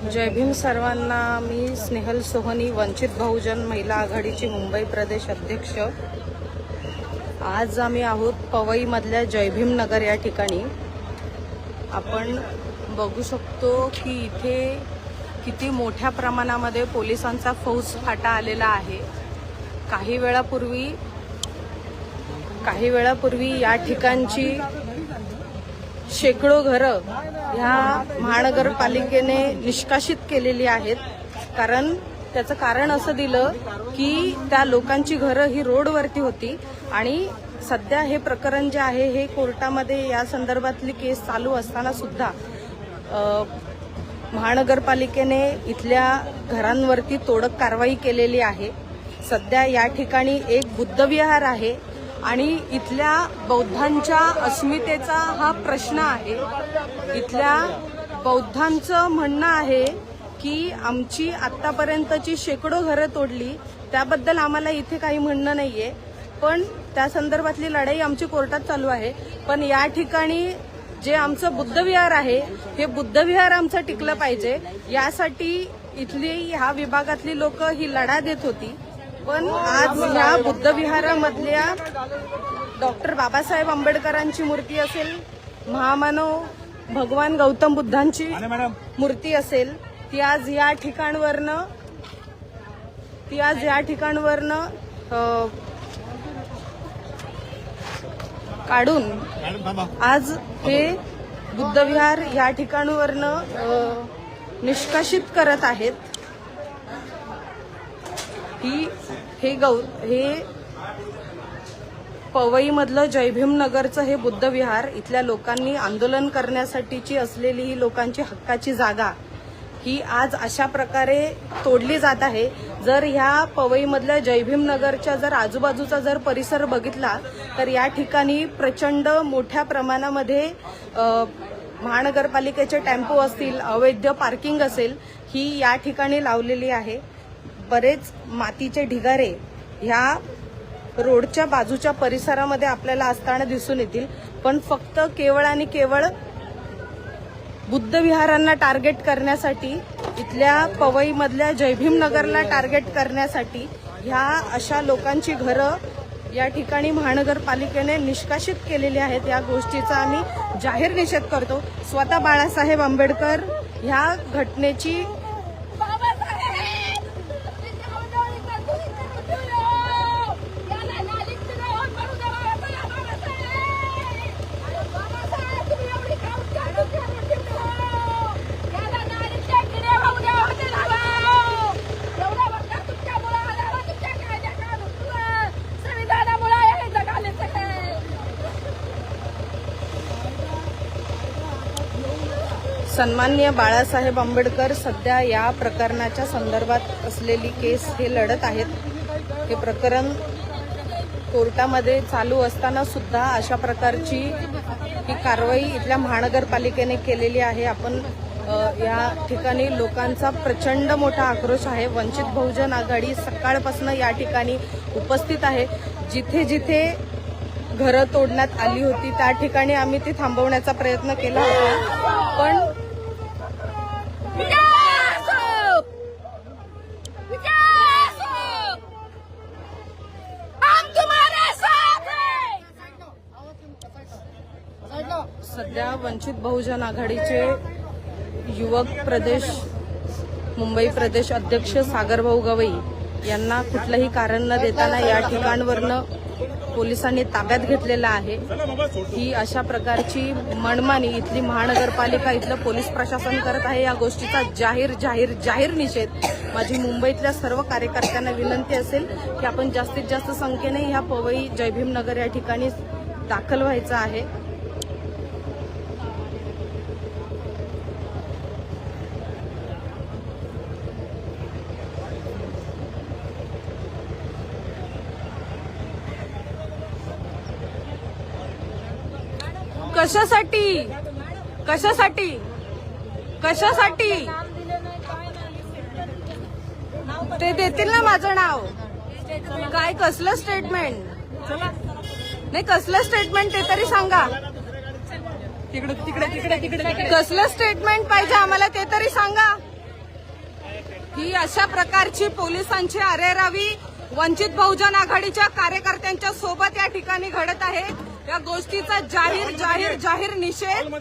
जय भीम सर्वांना। मी स्नेहल सोहनी, वंचित बहुजन महिला आघाडीची मुंबई प्रदेश अध्यक्ष। आज आम्ही आहोत पवईमधल्या जय भीम नगर या ठिकाणी। आपण बघू शकतो की इथे किती मोठ्या प्रमाणामध्ये पोलिसांचा फौजफाटा आलेला आहे। काही वेळापूर्वी या ठिकाणची शेकडो घरं ह्या महानगरपालिकेने निष्कासित केलेली आहेत। त्याचं कारण असं दिलं की त्या लोकांची घरं ही रोडवरती होती आणि सध्या हे प्रकरण जे आहे हे कोर्टामध्ये या संदर्भातली केस चालू असताना सुद्धा महानगरपालिकेने इथल्या घरांवरती तोडक कारवाई केलेली आहे। सध्या या ठिकाणी एक बुद्धविहार आहे आणि इथल्या बौद्धांच्या अस्मितेचा हा प्रश्न आहे। इथल्या बौद्धांचं म्हणणं आहे की आमची आतापर्यंतची शेकडो घरं तोडली, त्याबद्दल आम्हाला इथे काही म्हणणं नाहीये, पण त्या संदर्भातली लढाई आमची कोर्टात चालू आहे। पण या ठिकाणी जे आमचं बुद्धविहार आहे हे बुद्धविहार आमचं टिकलं पाहिजे, यासाठी इथली ह्या विभागातली लोक ही लढा देत होती। पण आज या बुद्धविहारामधल्या डॉक्टर बाबासाहेब आंबेडकरांची मूर्ती असेल, महामानव भगवान गौतम बुद्धांची मूर्ती असेल, ती आज या ठिकाणवरनं काढून आज हे बुद्धविहार या ठिकाणवरनं निष्कासित करत आहेत। हे पवईमधलं जय भीम नगरचं हे बुद्धविहार इथल्या लोकांनी आंदोलन करण्यासाठीची असलेली ही लोकांची हक्काची जागा ही आज अशा प्रकारे तोडली जात आहे। जर ह्या पवईमधल्या जय भीम नगरच्या जर आजूबाजूचा जर परिसर बघितला तर या ठिकाणी प्रचंड मोठ्या प्रमाणामध्ये महानगरपालिकेचे टेम्पो असतील, अवैध पार्किंग असेल, ही या ठिकाणी लावलेली आहे। बरेच मातीचे ढिगारे ह्या रोडच्या बाजूच्या परिसरामध्ये आपल्याला असताना दिसून येतील, पण फक्त केवळ आणि केवळ बुद्धविहारांना टार्गेट करण्यासाठी, इथल्या पवईमधल्या जय भीम नगरला टार्गेट करण्यासाठी ह्या अशा लोकांची घरं या ठिकाणी महानगरपालिकेने निष्कासित केलेली आहेत। या गोष्टीचा आम्ही जाहीर निषेध करतो। स्वतः बाळासाहेब आंबेडकर ह्या घटनेची सन्माननीय बाळासाहेब आंबेडकर सध्या या प्रकरणाच्या संदर्भात असलेली केस हे लढत आहेत। हे प्रकरण कोर्टामध्ये चालू असताना सुद्धा अशा प्रकारची ही कारवाई इथल्या महानगरपालिकेने केलेली आहे। आपण या ठिकाणी लोकांचा प्रचंड मोठा आक्रोश आहे। वंचित बहुजन आघाडी सकाळपासून या ठिकाणी उपस्थित आहे। जिथे जिथे घरं तोडण्यात आली होती त्या ठिकाणी आम्ही ती थांबवण्याचा प्रयत्न केला होता, पण सध्या वंचित बहुजन आघाडीचे युवक प्रदेश मुंबई प्रदेश अध्यक्ष सागरभाऊ गवई यांना कुठलंही कारण न देताना या ठिकाणवरनं पोलिसांनी ताब्यात घेतलेला आहे। ही अशा प्रकारची मनमानी इथली महानगरपालिका, इथलं पोलीस प्रशासन करत आहे। या गोष्टीचा जाहीर निषेध माझी मुंबईतल्या सर्व कार्यकर्त्यांना विनंती असेल की आपण जास्तीत जास्त संख्येने ह्या पवई जय भीम नगर या ठिकाणी दाखल व्हायचं आहे। कशासाठी ते देतील ना माझं नाव? काय कसलं स्टेटमेंट? नाही, कसलं स्टेटमेंट ते तरी सांगा। तिकडे कसलं स्टेटमेंट पाहिजे आम्हाला ते तरी सांगा। ही अशा प्रकारची पोलिसांची अरेरावी वंचित बहुजन आघाडीच्या कार्यकर्त्यांच्या सोबत या ठिकाणी घडत आहे। या गोष्टीचा जाहीर निषेध